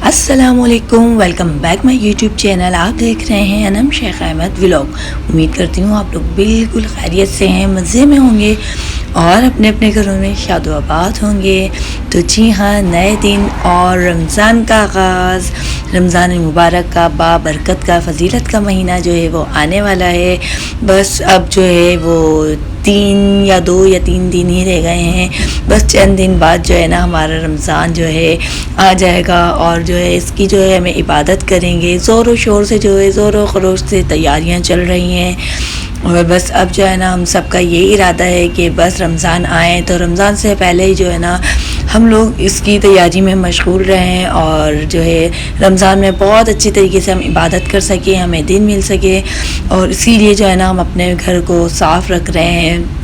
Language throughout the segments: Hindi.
अस्सलामुअलैकुम, welcome back my YouTube channel. आप देख रहे हैं अनम शेख अहमद व्लॉग। उम्मीद करती हूँ आप लोग बिल्कुल खैरियत से हैं, मज़े में होंगे और अपने अपने घरों में शादो आबाद होंगे। तो जी हाँ, नए दिन और रमज़ान का आगाज़, रमज़ान मुबारक का बाबरकत का फजीलत का महीना जो है वो आने वाला है। बस अब जो है वो 2 या 3 दिन ही रह गए हैं। बस चंद दिन बाद जो है ना हमारा रमज़ान जो है आ जाएगा और जो है इसकी जो है हमें इबादत करेंगे। ज़ोर व शोर से जो है ज़ोर व खरोश से तैयारियां चल रही हैं और बस अब जो है ना हम सबका ये इरादा है कि बस रमज़ान आए तो रमज़ान से पहले ही जो है ना हम लोग इसकी तैयारी में मशगूल रहें और जो है रमज़ान में बहुत अच्छी तरीके से हम इबादत कर सकें, हमें दिन मिल सके। और इसीलिए जो है ना हम अपने घर को साफ़ रख रहे हैं।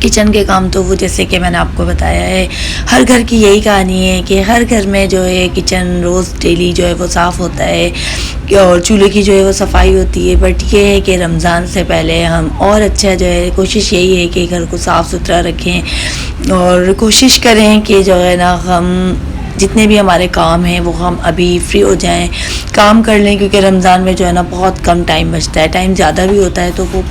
किचन के काम तो वो जैसे कि मैंने आपको बताया है, हर घर की यही कहानी है कि हर घर में जो है किचन रोज़ डेली जो है वो साफ़ होता है और चूल्हे की जो है वो सफाई होती है। बट ये है कि रमज़ान से पहले हम और अच्छा जो है कोशिश यही है कि घर को साफ़ सुथरा रखें और कोशिश करें कि जो है ना हम जितने भी हमारे काम हैं वो हम अभी फ्री हो जाएं, काम कर लें, क्योंकि रमज़ान में जो है ना बहुत कम टाइम बचता है। टाइम ज़्यादा भी होता है तो वो,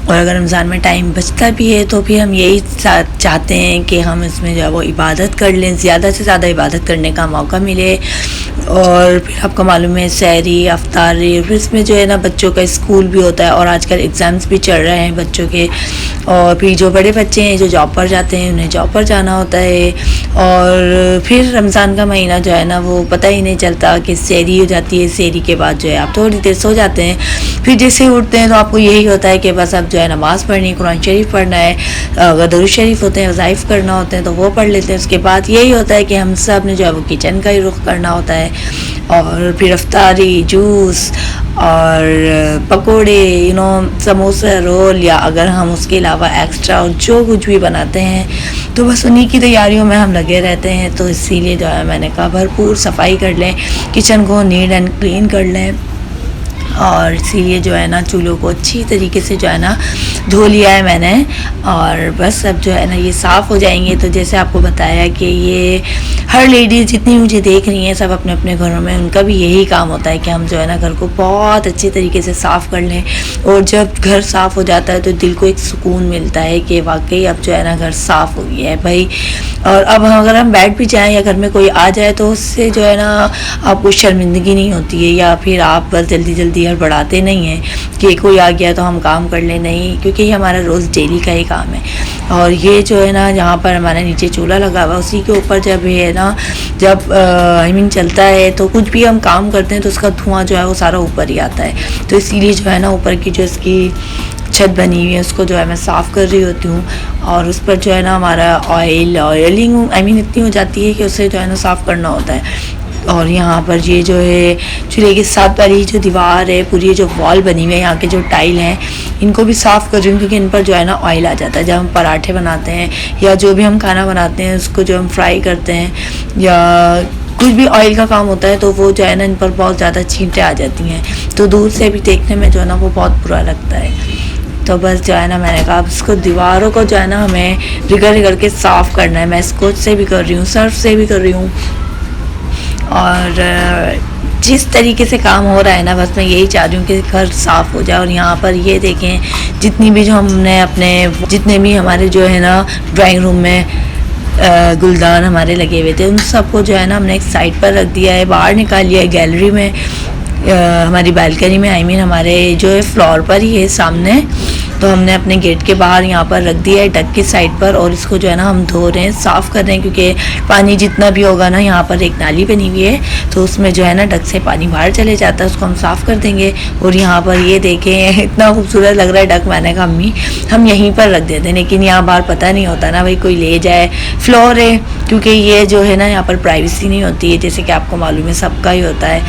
और अगर रमज़ान में टाइम बचता भी है तो फिर हम यही चाहते हैं कि हम इसमें जो है वो इबादत कर लें, ज़्यादा से ज़्यादा इबादत करने का मौका मिले। और फिर आपको मालूम है सहरी अफ्तारी, फिर इसमें जो है ना बच्चों का स्कूल भी होता है और आजकल एग्ज़ाम्स भी चल रहे हैं बच्चों के। और फिर जो बड़े बच्चे हैं जो जॉब पर जाते हैं उन्हें जॉब पर जाना होता है। और फिर रमज़ान का महीना जो है ना वो पता ही नहीं चलता कि सहरी हो जाती है। सहरी के बाद जो है आप थोड़ी देर सो जाते हैं, फिर जैसे उठते हैं तो आपको यही होता है कि बस अब जो है नमाज़ पढ़नी, कुरान शरीफ पढ़ना है, अगर दरूद शरीफ होते हैं, वज़ाइफ करना होते हैं तो वो पढ़ लेते हैं। उसके बाद यही होता है कि हम सब ने जो है वो किचन का ही रुख करना होता है। और फिर अफ्तारी, जूस और पकोड़े, समोसा, रोल, या अगर हम उसके अलावा एक्स्ट्रा और जो कुछ भी बनाते हैं तो बस उन्हीं की तैयारियों में हम लगे रहते हैं। तो इसीलिए जो है मैंने कहा भरपूर सफाई कर लें, किचन को नीट एंड क्लीन कर लें। और इसीलिए जो है ना चूल्हों को अच्छी तरीके से जो है ना धो लिया है मैंने और बस अब जो है ना ये साफ़ हो जाएंगे। तो जैसे आपको बताया कि ये हर लेडीज़ जितनी मुझे देख रही हैं सब अपने अपने घरों में उनका भी यही काम होता है कि हम जो है ना घर को बहुत अच्छी तरीके से साफ़ कर लें। और जब घर साफ़ हो जाता है तो दिल को एक सुकून मिलता है कि वाकई अब जो है ना घर साफ़ हो गया है भाई। और अब अगर हम बैठ भी जाएँ या घर में कोई आ जाए तो उससे जो है ना आपको शर्मिंदगी नहीं होती है, या फिर आप बस जल्दी जल्दी बढ़ाते नहीं हैं कि कोई आ गया तो हम काम कर ले, नहीं, क्योंकि ये हमारा रोज़ डेली का ही काम है। और ये जो है ना जहाँ पर हमारे नीचे चूल्हा लगा हुआ उसी के ऊपर जब है ना जब चलता है तो कुछ भी हम काम करते हैं तो उसका धुआं जो है वो सारा ऊपर ही आता है। तो इसीलिए जो है ना ऊपर की जो इसकी छत बनी हुई है उसको जो है मैं साफ़ कर रही होती हूँ और उस पर जो है ना हमारा ऑयलिंग इतनी हो जाती है कि उसे जो है ना साफ़ करना होता है। और यहाँ पर ये जो है चूल्हे के साथ वाली जो दीवार है, पूरी जो वॉल बनी हुई है, यहाँ के जो टाइल हैं इनको भी साफ़ कर रही हूँ, क्योंकि इन पर जो है ना ऑयल आ जाता है। जब हम पराठे बनाते हैं या जो भी हम खाना बनाते हैं उसको जो हम फ्राई करते हैं या कुछ भी ऑयल का काम होता है तो वो जो है ना इन पर बहुत ज़्यादा छींटें आ जाती हैं। तो दूर से भी देखने में जो है ना वो बहुत बुरा लगता है। तो बस जो है ना मैंने कहा इसको दीवारों को जो है ना हमें रिगड़ के साफ़ करना है। मैं स्कॉच से भी कर रही हूँ, सर्फ से भी कर रही हूँ। और जिस तरीके से काम हो रहा है ना बस मैं यही चाह रही हूँ कि घर साफ़ हो जाए। और यहाँ पर ये देखें जितनी भी जो हमने अपने जितने भी हमारे जो है ना ड्राइंग रूम में गुलदान हमारे लगे हुए थे उन सबको जो है ना हमने एक साइड पर रख दिया है, बाहर निकाल लिया है गैलरी में, हमारी बालकनी में, हमारे जो है फ्लोर पर ही है सामने। तो हमने अपने गेट के बाहर यहाँ पर रख दिया है डक की साइड पर और इसको जो है ना हम धो रहे हैं, साफ़ कर रहे हैं, क्योंकि पानी जितना भी होगा ना यहाँ पर एक नाली बनी हुई है तो उसमें जो है ना डक से पानी बाहर चले जाता है, उसको हम साफ़ कर देंगे। और यहाँ पर ये देखें इतना खूबसूरत लग रहा है डक। मैंने कहा अम्मी हम यहीं पर रख देते हैं, लेकिन यहाँ बाहर पता नहीं होता ना भाई कोई ले जाए, फ्लोर है, क्योंकि ये जो है ना यहाँ पर प्राइवेसी नहीं होती है, जैसे कि आपको मालूम है सबका ही होता है।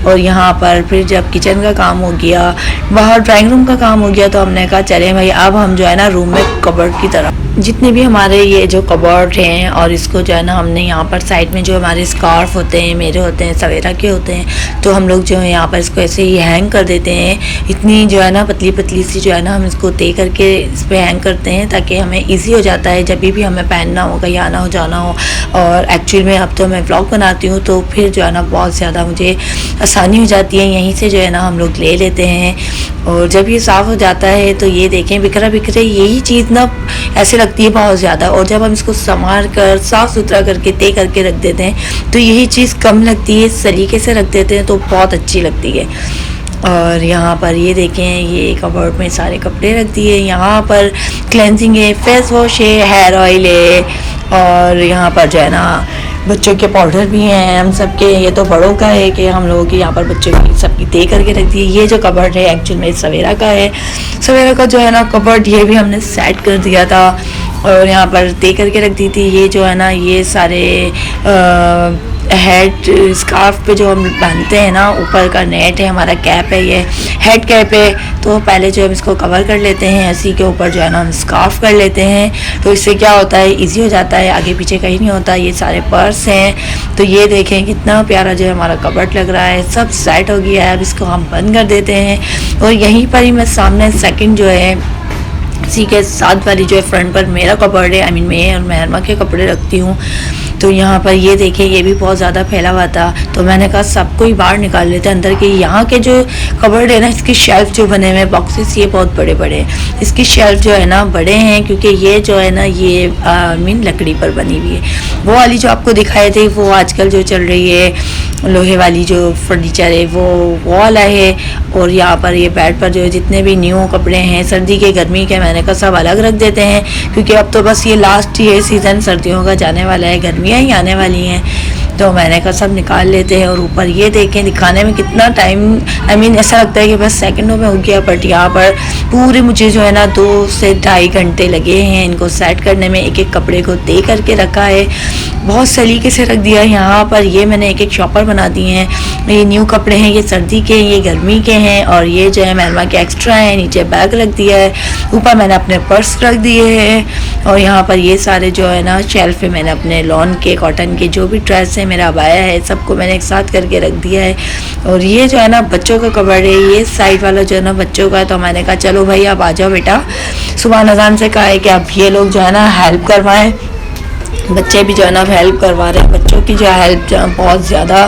और यहाँ पर फिर जब किचन का काम हो गया, बाहर ड्राइंग रूम का काम हो गया तो हमने कहा चले भाई अब हम जो है ना रूम में कबर्ड की तरफ जितने भी हमारे ये जो कबर्ड हैं, और इसको जो है ना हमने यहाँ पर साइड में जो हमारे स्कार्फ होते हैं, मेरे होते हैं, सवेरा के होते हैं, तो हम लोग जो है यहाँ पर इसको ऐसे ही हैंग कर देते हैं। इतनी जो है ना पतली पतली सी जो है ना हम इसको तय करके इस पर हैंग करते हैं, ताकि हमें ईजी हो जाता है जब भी हमें पहनना हो, कहीं आना हो जाना हो। और एक्चुअली में अब तो मैं व्लॉग बनाती हूँ, तो फिर जो है ना बहुत ज़्यादा मुझे आसानी हो जाती है। यहीं से जो है ना हम लोग ले लेते हैं, और जब ये साफ़ हो जाता है तो ये देखें बिखरा बिखरे यही चीज़ ना ऐसे लगती है बहुत ज़्यादा, और जब हम इसको संवार कर साफ़ सुथरा करके तय करके रख देते हैं तो यही चीज़ कम लगती है। इस तरीके से रख देते हैं तो बहुत अच्छी लगती है। और यहाँ पर ये देखें, ये कबर्ड में सारे कपड़े रख दिए। यहाँ पर क्लेंजिंग है, फेस वॉश है, हेयर ऑयल है, और यहाँ पर जो है ना बच्चों के पाउडर भी हैं हम सबके। ये तो बड़ों का है कि हम लोगों की यहाँ पर बच्चों की सबकी तय करके रख दी। ये जो कबर्ड है एक्चुअल में सवेरा का है। सवेरा का जो है ना कबर्ड ये भी हमने सेट कर दिया था और यहाँ पर तय करके रख दी थी। ये जो है ना ये सारे हेड स्कार्फ पे जो हम बांधते हैं ना, ऊपर का नेट है हमारा, कैप है, ये हेड कैप है। तो पहले जो हम इसको कवर कर लेते हैं, इसी के ऊपर जो है ना हम स्कार्फ कर लेते हैं। तो इससे क्या होता है, इजी हो जाता है, आगे पीछे कहीं नहीं होता। ये सारे पर्स हैं। तो ये देखें कितना प्यारा जो है हमारा कबर्ड लग रहा है, सब सेट हो गया है। अब इसको हम बंद कर देते हैं। और यहीं पर ही मैं सामने सेकंड जो है इसी के साथ वाली जो है फ्रंट पर मेरा कबर्ड है, आई मीन मैं और महरमा के कपड़े रखती हूँ। तो यहाँ पर ये देखिए ये भी बहुत ज़्यादा फैला हुआ था, तो मैंने कहा सबको ही बाहर निकाल लेते हैं। अंदर के यहाँ के जो कबर्ड है ना, इसकी शेल्फ जो बने हुए हैं बॉक्सेस, ये बहुत बड़े बड़े हैं। इसकी शेल्फ जो है ना बड़े हैं, क्योंकि ये जो है ना ये मीन लकड़ी पर बनी हुई है। वो वाली जो आपको दिखाए थे वो आजकल जो चल रही है लोहे वाली जो फर्नीचर है वो वाला है। और यहाँ पर ये बेड पर जो है जितने भी न्यू कपड़े हैं सर्दी के गर्मी के, मैंने कहा सब अलग रख देते हैं, क्योंकि अब तो बस ये लास्ट ये सीज़न सर्दियों का जाने वाला है, गर्मियाँ ही आने वाली हैं। तो मैंने कहा सब निकाल लेते हैं। और ऊपर ये देखें, दिखाने में कितना टाइम, आई मीन ऐसा लगता है कि बस सेकंडों में हो गया, बट यहाँ पर पूरे मुझे जो है ना 2 से ढाई घंटे लगे हैं इनको सेट करने में। एक एक कपड़े को तय करके रखा है, बहुत सलीके से रख दिया है। यहाँ पर ये मैंने एक एक शॉपर बना दिए हैं। ये न्यू कपड़े हैं, ये सर्दी के, ये गर्मी के हैं, और ये जो है महरमा के एक्स्ट्रा हैं। नीचे बैग रख दिया है, ऊपर मैंने अपने पर्स रख दिए हैं। और यहाँ पर ये सारे जो है ना शेल्फ पे मैंने अपने लॉन के कॉटन के जो भी ड्रेस है, मेरा अबाया है, सबको मैंने एक साथ करके रख दिया है। और ये जो है ना बच्चों का कबर्ड है, ये साइड वाला जो है ना बच्चों का है। तो मैंने कहा चलो भाई आप आ जाओ बेटा, सुबह अज़ान से कहा है कि आप ये लोग जो है ना हेल्प करवाएं। बच्चे भी जो है ना हेल्प करवा रहे हैं। बच्चों की जो हेल्प जो है बहुत ज़्यादा,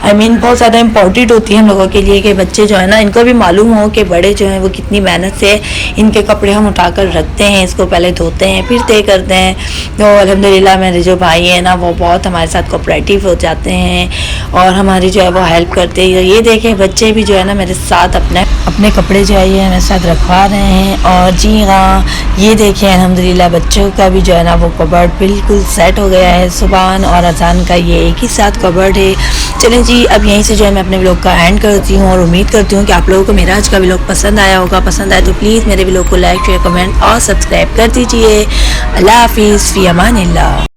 आई मीन बहुत ज़्यादा इम्पोर्टेंट होती है हम लोगों के लिए, कि बच्चे जो है ना इनको भी मालूम हो कि बड़े जो हैं वो कितनी मेहनत से इनके कपड़े हम उठाकर रखते हैं, इसको पहले धोते हैं फिर तय करते हैं। तो अल्हम्दुलिल्लाह मेरे जो भाई हैं ना वो बहुत हमारे साथ कोऑपरेटिव हो जाते हैं और हमारी जो है वो हेल्प करते हैं। ये देखें बच्चे भी जो है ना मेरे साथ अपने कपड़े जो है ये मेरे साथ रखवा रहे हैं। और जी हाँ, ये देखें अल्हम्दुलिल्लाह बच्चों का भी जो है ना वो कबर्ड बिल्कुल सेट हो गया है। सुबह और अजान का ये एक ही साथ कबर्ड है। चलें जी, अब यहीं से जो है मैं अपने व्लॉग का एंड करती हूँ और उम्मीद करती हूँ कि आप लोगों को मेरा आज का व्लॉग पसंद आया होगा। पसंद आए तो प्लीज़ मेरे व्लॉग को लाइक शेयर कमेंट और सब्सक्राइब कर दीजिए। अल्लाह हाफिज़, फ़ी अमानिल्लाह।